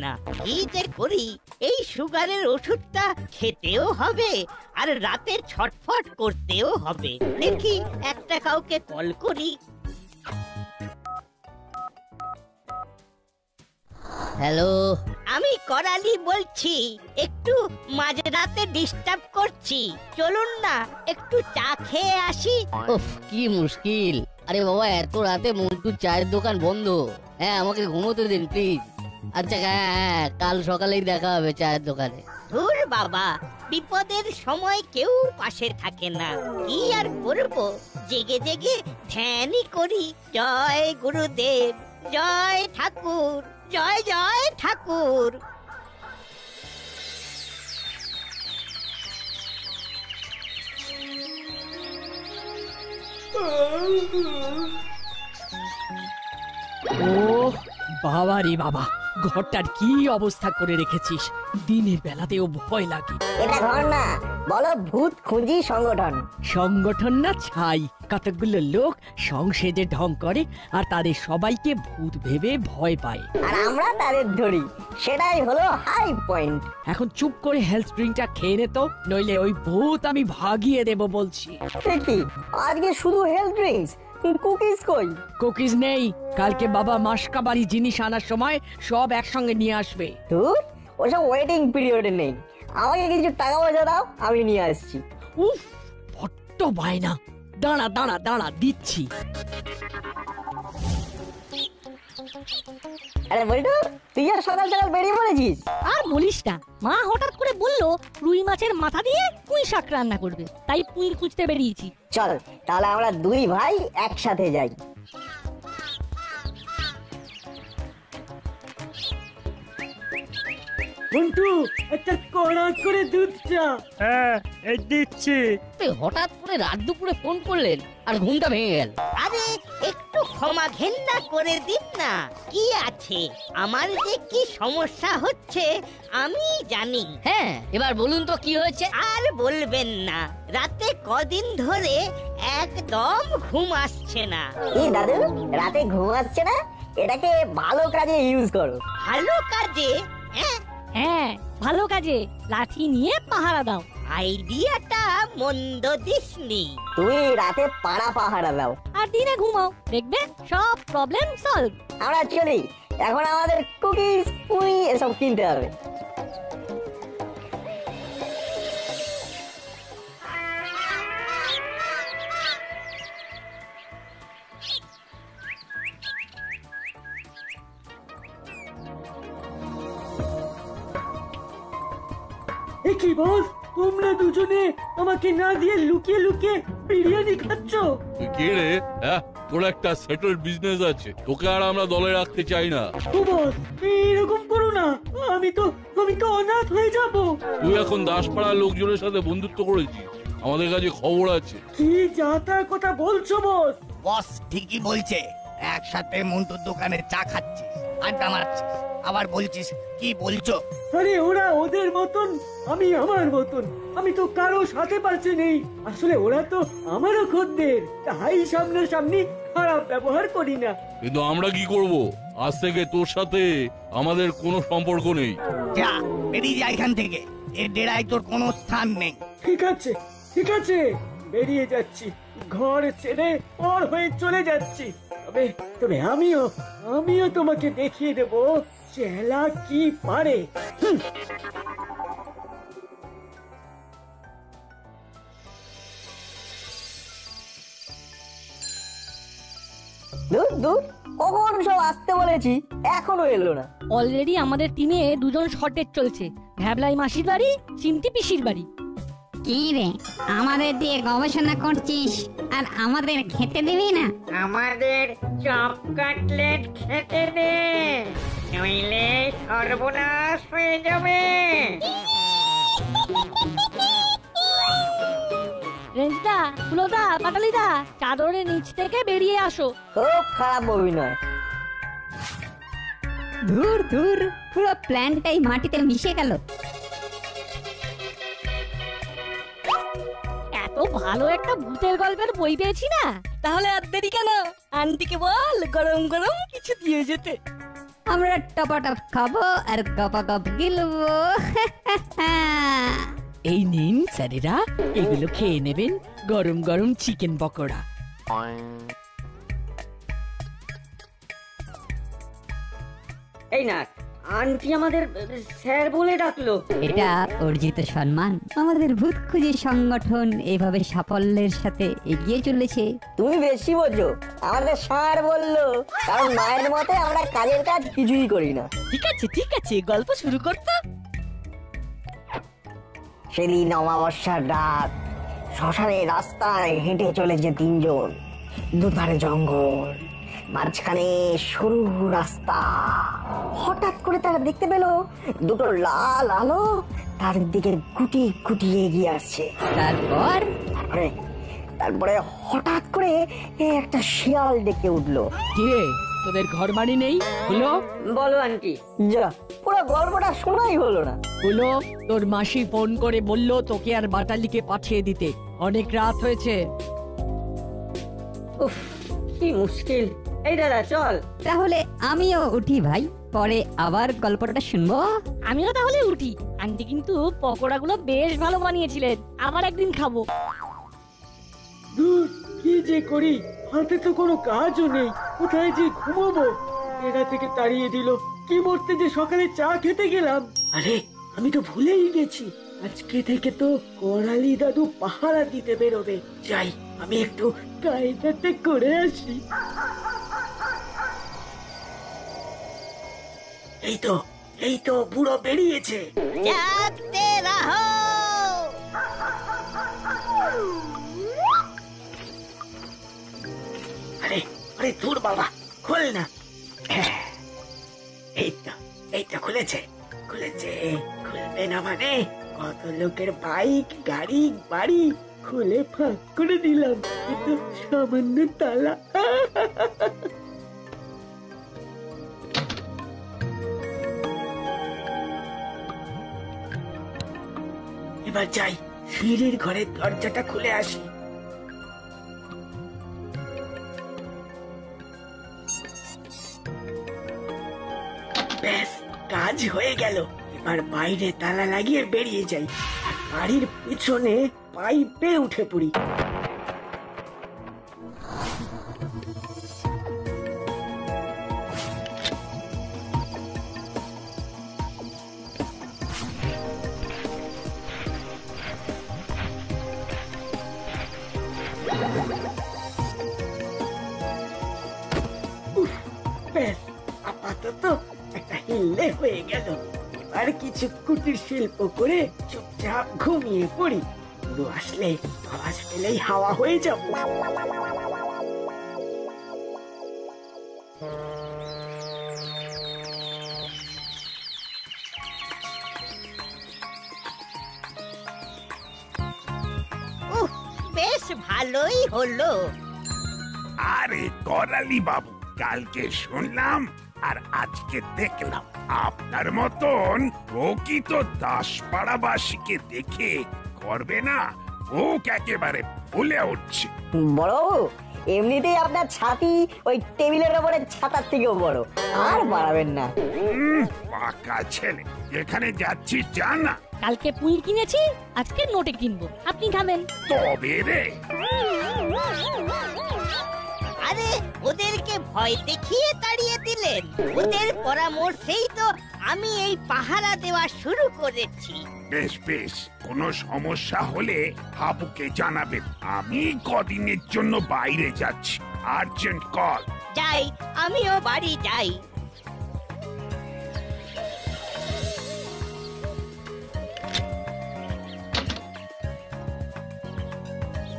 না। কি যে করি, এই সুগারের ওষুধটা খেতেও হবে আর রাতে ছটফট করতেও হবে। দেখি একটা কাউকে কল করি। হ্যালো, আমি করালি বলছি। একটু মাঝরাতে ডিস্টার্ব করছি, চলুন না একটু চা খেয়ে আসি। উফ, কি মুশকিল। আরে বাবা, এত রাতে মন্টুর চায়ের দোকান বন্ধ। হ্যাঁ, আমাকে ঘুমোতে দিন প্লিজ। আচ্ছা, হ্যাঁ, কাল সকালেই দেখা হবে চায়ের দোকানে। ধুর বাবা, বিপদের সময় কেউ পাশে থাকে না। কি আর করব, জেগে জেগে ধ্যানই করি। জয় গুরুদেব, জয় ঠাকুর, জয় জয় ঠাকুর। ও বাবা রে বাবা, ঘরটার কি অবস্থা করে রেখেছিস। দিনের বেলাতেও ভয় লাগে। এটা ঘর না, বলো ভূত খুঁজি সংগঠন। সংগঠন না ছাই, কতগুলো লোক সংসেজে ঢং করে আর তাদের সবাইকে ভূত ভেবে ভয় পায়, আর আমরা তাদের ধরি। সেটাই হলো হাই পয়েন্ট। এখন চুপ করে হেলথ ড্রিঙ্কটা খেয়ে নে তো, নইলে ওই ভূত আমি ভাগিয়ে দেব বলছি। কি আজকে শুধু হেলথ ড্রিঙ্কস? কুকিজ কই? কুকিজ নেই, কালকে বাবা মাসকাবারি জিনিস আনার সময় সব একসঙ্গে নিয়ে আসবে। ধুর, ওসব ওয়েটিং পিরিয়ডে নেই। আমাকে কিছু টাকা পয়সা দাও, আমি নিয়ে আসছি। উফ, বড্ড বায়না। দাঁড়া দাঁড়া দাঁড়া, দিচ্ছি। আরে বলটু, তুই আর সকাল সকাল বেরিয়ে পড়েছিস? আর বলিস না, মা হঠাৎ করে বললো রুই মাছের মাথা দিয়ে পুঁই শাক রান্না করবে, তাই পুঁই খুঁজতে বেরিয়েছি। চল তাহলে আমরা দুই ভাই একসাথে যাই। মন্টু, একটা কড়া করে দুধ চা। হ্যাঁ, এই দিচ্ছি। হঠাৎ করে রাত দুপুরে ফোন করলেন আর ঘুমটা ভেঙে গেল। আরে একটু ক্ষমা ঘেন্না করে দিন না। কি আছে, আমার যে কি সমস্যা হচ্ছে আমি জানি। হ্যাঁ, এবার বলুন তো কি হয়েছে। আর বলবেন না, রাতে কদিন ধরে একদম ঘুম আসছে না। এই দাদু, রাতে ঘুম আসছে না? এটাকে ভালো কাজে ইউজ করো। ভালো কাজে? হ্যাঁ, ভালো কাজে লাঠি নিয়ে পাহারা দাও। আইডিয়াটা মন্দ দিসনি। তুমি রাতে পাড়া পাহারা দাও আর দিনে ঘুমাও, দেখবে সব প্রবলেম সলভ। আমরা চলি, এখন আমাদের কুকিজ পুরি এসব কিনতে হবে। কি বস, তোমরা দুজনে আমাকে না দিয়ে লুকিয়ে লুকিয়ে বিরিয়ানি খাচ্ছ? কে রে? তোর একটা সেটেল বিজনেস আছে, তোকে আর আমরা দলে রাখতে চাই না। ও বস, এরকম করো না। আমি তো অনাথ হয়ে যাব। তুই এখন দাসপাড়ার লোকজনের সাথে বন্ধুত্ব করেছিস, আমাদের কাছে খবর আছে। কি যাতার কথা বলছো বস? বস ঠিকই বলছে। একসাথে মন্টুর দোকানে চা খাচ্ছিস, আড্ডা মারছিস, আবার বলছিস কি বলছো? আরে ওরা ওদের মতন, আমি আমার মতন। আমি তো কারো সাথে পারছি নেই। আসলে ওরা তো আমারও খদ্দের, তাই সামনাসামনি খারাপ ব্যবহার করি না। কিন্তু আমরা কি করব? আজ থেকে তোর সাথে আমাদের কোনো সম্পর্ক নেই। যা, বেরিয়ে যা এখান থেকে। এর ডেরায় তোর কোনো স্থান নেই। ঠিক আছে, ঠিক আছে, বেরিয়ে যাচ্ছি। ঘর ছেড়ে পর হয়ে চলে যাচ্ছি। তবে আমিও তোমাকে দেখিয়ে দেব চেলা কি পারে। দূর দূর, কখন সব আসতে বলেছি, এখনো এলো না। অলরেডি আমাদের টিমে দুজন শর্টেজ চলছে, ভ্যাবলাই মাসির বাড়ি, চিমটি পিসির বাড়ি। কি রে, আমাদের দিয়ে গবেষণা করছিস আর আমাদের খেতে দিবি না? আমাদের চপ কাটলেট খেতে দে, নইলে সর্বনাশ হয়ে যাবে। রেঞ্জদা, ফুলোদা, পাটালিদা, চাদরের নিচ থেকে বেরিয়ে আসো। খুব খারাপ অভিনয়। ধুর ধুর, পুরো প্ল্যানটাই মাটিতে মিশে গেল। এত ভালো একটা ভূতের গল্পের বই পেয়েছি না, তাহলে আর দেরি কেন? আন্টিকে বল গরম গরম কিছু দিয়ে যেতে। আমরা টপাটপ খাবো আর গপাগপ গিলবো। এই নিন স্যারেরা, এগুলো খেয়ে নেবেন, গরম গরম চিকেন পকোড়া। এই না, আন্টি আমাদের স্যার বলে ডাকলো। এটা অর্জিত সম্মান। আমাদের ভূত খুঁজে সংগঠন এভাবে সাফল্যের সাথে এগিয়ে চলেছে। তুমি বেশি বোঝো, আমাদের স্যার বললো, কারণ মায়ের মতে আমরা কাজের কাজ কিছুই করি না। ঠিক আছে, গল্প শুরু করতো। সেদিন অমাবস্যার রাত, শ্মশানের রাস্তায় হেঁটে চলেছে তিনজন। দুধারে জঙ্গল, মাঝখানে সরু রাস্তা। হঠাৎ করে তারা দেখতে পেল দুটো লাল আলো তার দিকে গুটি গুটি এগিয়ে আসছে। তারপরে হঠাৎ করে একটা শিয়াল ডেকে উঠলো। কিরে, তোদের ঘর বাড়ি নেই? বলো আন্টি। যা, পুরো গল্পটা শোনাই হলো না। তোর মাসি ফোন করে বললো তোকে আর বাটালিকে পাঠিয়ে দিতে, অনেক রাত হয়েছে। উফ, কি মুশকিল। এই দাদা চল। তাহলে আমিও উঠি ভাই, পরে আবার গল্পটা শুনবো। আমিও তাহলে উঠি। আন্টি কিন্তু পকোড়াগুলো বেশ ভালো বানিয়েছিলেন, আবার একদিন খাবো। দূর, কি যে করি, হাতে তো কোনো কাজও নেই, কোথায় যে ঘুমাবো। এরা থেকে তাড়িয়ে দিল, কি মরতে যে সকালে চা খেতে গেলাম। আরে, আমি তো ভুলেই গেছি, আজকে থেকে তো করালি দাদু পাহারা দিতে বেরোবে। যাই, আমি একটু কায়দাতে করে আসি। এই তো বুড়ো বেরিয়েছে। জাগতে রহো। আরে দূর বাবা, খোল না। এই তো খুলেছে। খুলবে না মানে? কত লোকের বাইক, গাড়ি, বাড়ি খুলে ফাঁক করে দিলাম, কিন্তু সামান্য তালা। এবার যাই, সিঁড়ির ঘরের দরজাটা খুলে আসি। ব্যাস, কাজ হয়ে গেল। এবার বাইরে তালা লাগিয়ে বেরিয়ে যাই, আর বাড়ির পিছনে পাইপে উঠে পড়ি। ব্যাস, আপাতত একটা হিল্লে হয়ে গেল। এবার কিছু কুটির শিল্প করে চুপচাপ ঘুমিয়ে পড়ি। পুরো আসলে আওয়াজ পেলেই হাওয়া হয়ে যাব। বেশ ভালোই হলো। আরে করালি বাবু, কালকে শুনলাম আর আজকে দেখলাম আপনার মতন প্রকৃত দাসপাড়াবাসীকে দেখে করবে না ও একেবারে ফুলে উঠছে। বড়বাবু, এমনিতেই আপনার ছাতি ওই টেবিলের উপরে ছাতার থেকেও বড়, আর বাড়াবেন না। পাকা ছেলে, এখানে যাচ্ছি জানা। কালকে পুঁই কিনেছি, আজকে নোটে কিনবো, আপনি খাবেন। তবে রে, আরে ওদেরকে ভয় দেখিয়ে তাড়িয়ে দিলেন। ওদের পরামর্শেই তো আমি এই পাহারা দেওয়া শুরু করেছি। বেশ বেশ, কোনো সমস্যা হলে হাবুকে জানাবেন। আমি কদিনের জন্য বাইরে যাচ্ছি, আর্জেন্ট কল। যাই, আমিও বাড়ি যাই।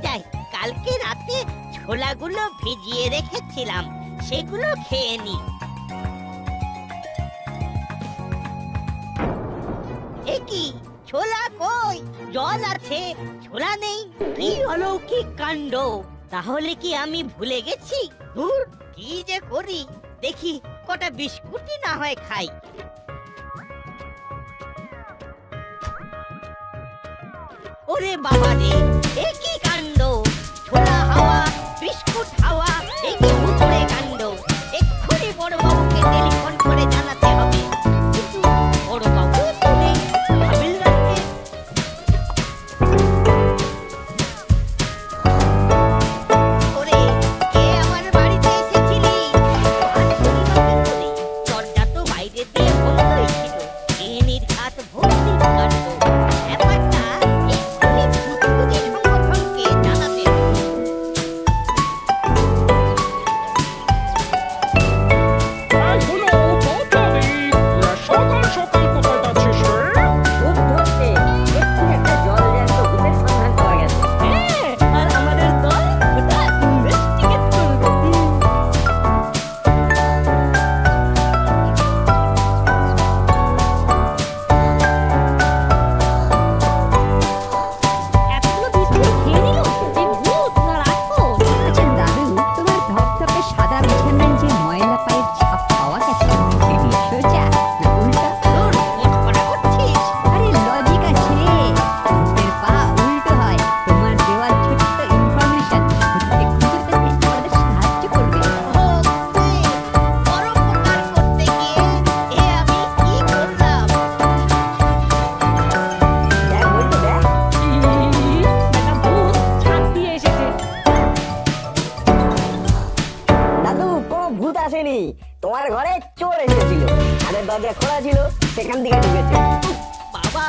যাই, কালকে রাতে ছোলাগুলো ভিজিয়ে রেখেছিলাম, সেগুলো খেয়ে নি। কি ছোলা কই? জল আছে, ছোলা নেই। কি অলৌকিক কাণ্ড! তাহলে কি আমি ভুলে গেছি? ধুর, কি যে করি। দেখি কটা বিস্কুটই না হয় খাই। ওরে বাবা রে, এ কি কাণ্ড! ছোলা হাওয়া, বিস্কুট হাওয়া, এ কি ভুতুড়ে কাণ্ড! এক্ষুনি বড়বাবুকে টেলিফোন করে সেখান থেকে ঢুকেছে। বাবা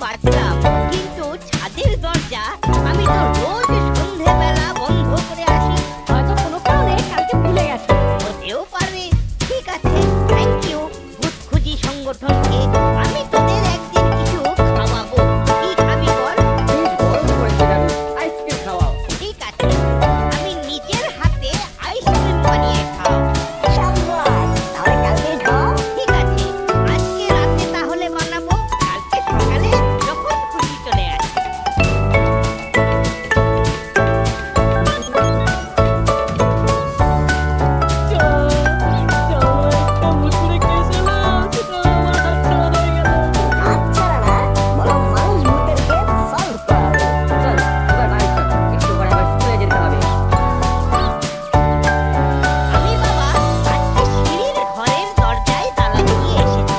বাঁচলাম, কিন্তু ছাদের দরজা আমি তো রোজ সন্ধেবেলা বন্ধ করে আসি। হয়তো কোনো কারণে কালকে ভুলে গেছে। হতেও পারে। ঠিক আছে, থ্যাংক ইউ ভূত খুঁজি সংগঠনকে। আমি তোদের একদিন কিছু খাওয়াবো। কি খাবি বল? বেশ গরম পড়েছে দাদু, আইসক্রিম খাওয়াও। ঠিক আছে, আমি নিজের হাতে আইসক্রিম বানিয়ে খাও। সাব্বাস, তাহলে কালকেই খাও। ঠিক আছে, আজকে রাতে তাহলে বানাবো, কালকে সকালে যখন খুশি চলে আসবে। হাতছাড়া না, বরং মানুষ ভূতের কেস সলভ করাবে। চল এবার বাড়ি চল, একটু পরে আবার স্কুলে যেতে হবে। আমি বাবা আজকে সিঁড়ির ঘরের দরজায় তালা দিয়ে এসেছি,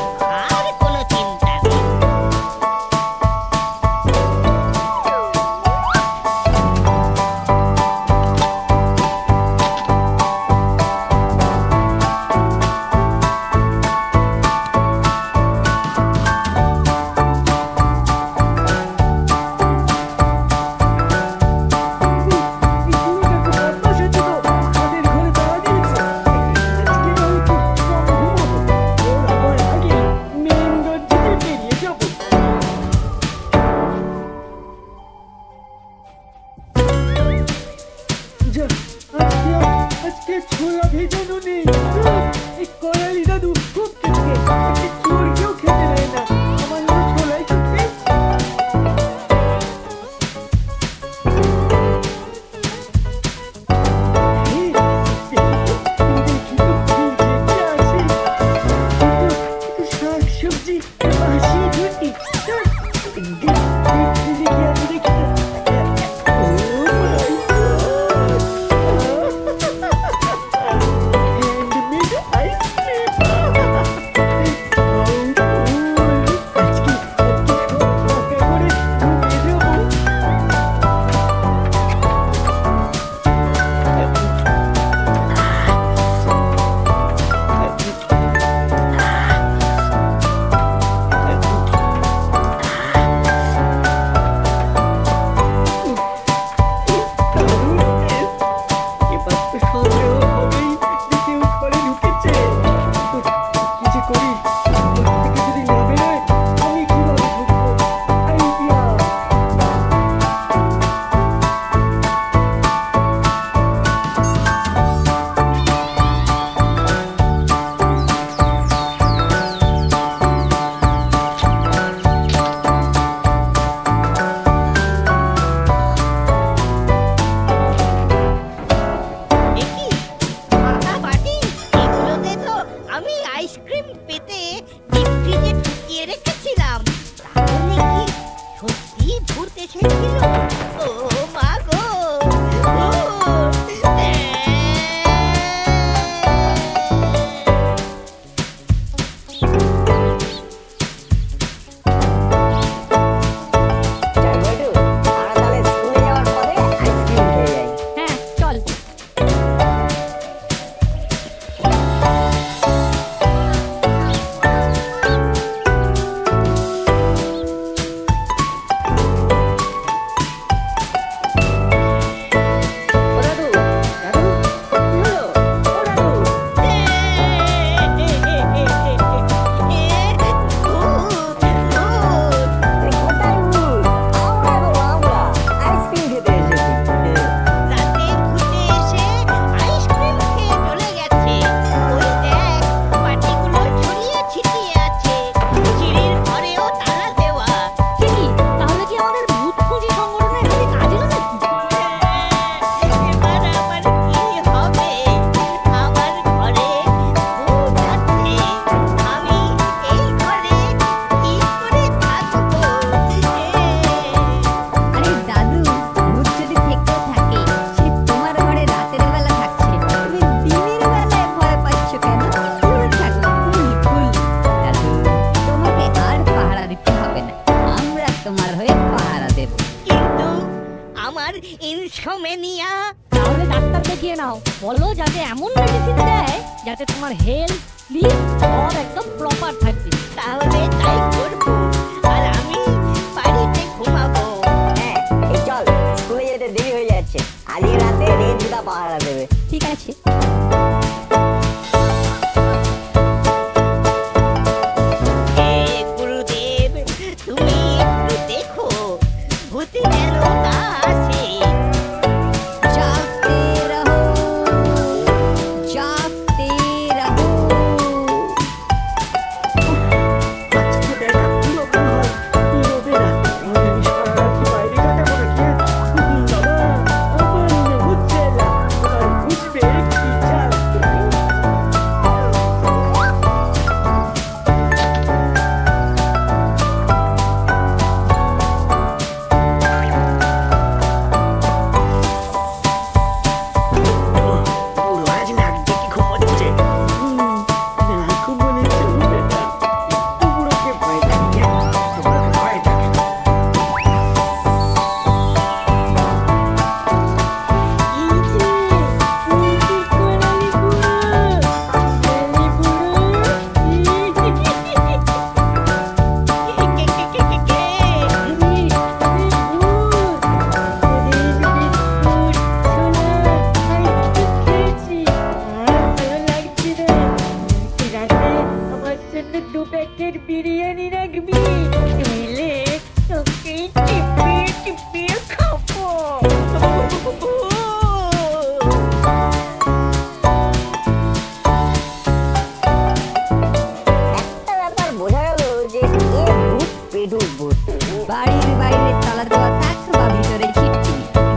আর কোনো চিন্তা নেই। আজকে ছোলা ভেজানো নেই। এই করালি দাদু খুব খেতে, চোর কেউ খেতে দেয় না। আমার জন্য ছোলাই খেতে। শাক-সবজি বাসি রুটি handmade ice cream. আজকে সব ফাঁকা করে ঘুমিয়ে যাবো। এবার তো সন্দেহ হবেই যে কেউ ঘরে ঢুকেছে। কি যে করি, ঘর থেকে যদি না বেরোয় আমি কিভাবে ঢুকবো? আইডিয়া। দেখি ফাঁকা বাটি, এগুলোতে তো আমি আইসক্রিম পেতে ডিপ ফ্রিজে ঢুকিয়ে রেখেছিলাম। তাহলে কি সত্যি ভূত এসেছিল? ও মা গো! চারবাটু, আমরা তাহলে স্কুলে যাওয়ার পথে আইসক্রিম খেয়ে যাই। হ্যাঁ চল। ও দাদু, দাদু, কি হলো? ও দাদু, আরে কোথায় ভূত? আমরা গো আমরা, আইসক্রিম খেতে এসেছি। রাতে ঘুরতে এসে আইসক্রিম খেয়ে চলে গেছে। ওই দেখ, বাটিগুলো ছড়িয়ে ছিটিয়ে আছে, সিঁড়ির ঘরেও তালা দেওয়া। ঠিকই, তাহলে কি আমাদের ভূত খুঁজি সংগঠনের হাতে কাজ এলো নাকি? এবার আমার কি হবে? আমার ঘরে ভূত আছে, আমি এই ঘরে কি করে থাকবো? আরে দাদু, ভূত যদি থেকেও থাকে, সে তোমার ঘরে রাতের বেলা থাকছে, তুমি দিনের বেলায় ভয় পাচ্ছ কেন? দূরে থাকো, ভুল। দাদু, তোমাকে আর পাহারা দিতে হবে না, আমরা তোমার হয়ে পাহারা দেব। কিন্তু আমার ইনসোমেনিয়া। তাহলে ডাক্তার দেখিয়ে নাও, বলো যাতে এমন মেডিসিন দেয় যাতে তোমার হেলথ বুঝলি সব একদম প্রপার থাকবে। তাহলে তাই করবো, আর আমি বাড়িতে ঘুমাবো। হ্যাঁ এই চল, স্কুলে যেতে দেরি হয়ে যাচ্ছে। আজকে রাতে রেঞ্জদা পাহারা দেবে। ঠিক আছে। হে গুরুদেব, তুমি একটু দেখো ভূত যেন না আসে। जागते रहो जागते रहो। আজকে দেখা পুরো হয় বেরোবে না। আমি সারা রাত বাইরে কাটাবো নাকি? বাবা, আমার হচ্ছে না। আর বুঝবে কি চাল। পুরো আজ নাক ডেকে ঘুমোচ্ছে। না ঘুমোলে চলবে না। একটু বুড়োকে ভয় লাগে, তোমাকে ভয় থাকে না। বিরিয়ানি রাখবি, নইলে তোকে টিপে টিপে খাবো। একটা ব্যাপার বোঝা গেল যে এ ভূত পেটুক ভূত। বাড়ির বাইরে তালা দেওয়া থাক বা ভিতরে ছিটকি,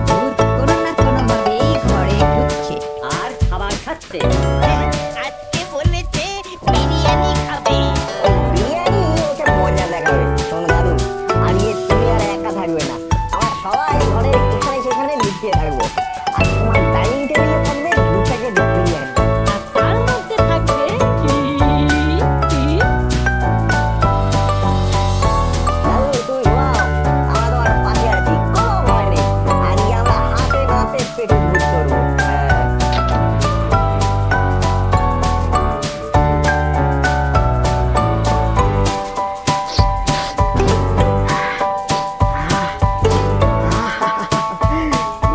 ভূত কোনো না কোনো ভাবে এই ঘরে ঢুকছে। আর খাবার খাচ্ছে। আজকে বলেছে বিরিয়ানি খাবে। বিরিয়ানি ওকে মজা দেখাবে। শোন দাদু, আজকে তুমি আর একা থাকবে না। আমরা সবাই ঘরের এখানে সেখানে লুকিয়ে থাকবো। আর তোমার ডাইনিং টেবিলে থাকবে দু প্যাকেট বিরিয়ানি। আর তার মধ্যে থাকবে কি? দাদু তুমি ঘুমাও, আমরা তোমার পাশে আছি, কোনো ভয় নেই। আজকে আমরা হাতে নাতে পেটুক ভূত করবো। হ্যাঁ।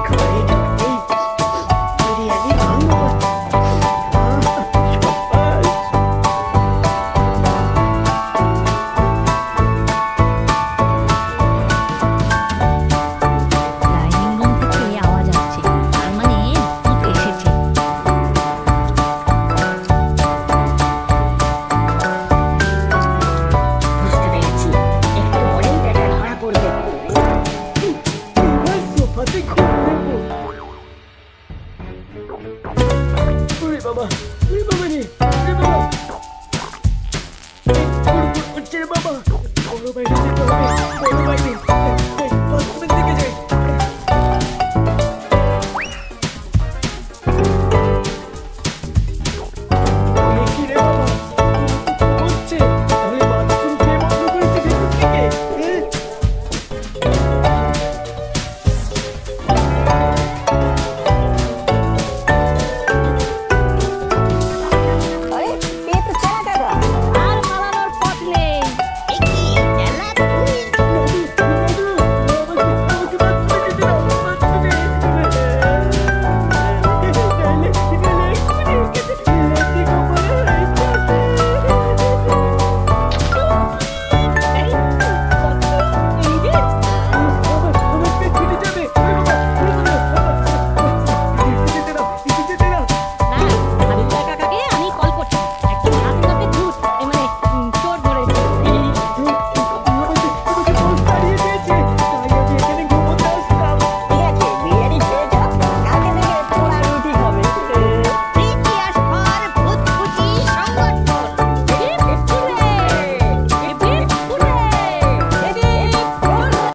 ঘরে ঢুকতেই বিরিয়ানি গন্ধ পাচ্ছি। ডাইনিং রুম থেকে আওয়াজ আসছে, তার মানে ভূত এসেছে। বুঝতে পেরেছি, একটু পরেই দেখা ধরা পড়বে। এবার সোফাতে ঘুমাবো। ওরে বাবা, ওরে বাবা রে, ওরে বাবা। এই গুড় গুড় করছে রে বাবা। বড় বাইরে যেতে হবে, বড় বাইরে।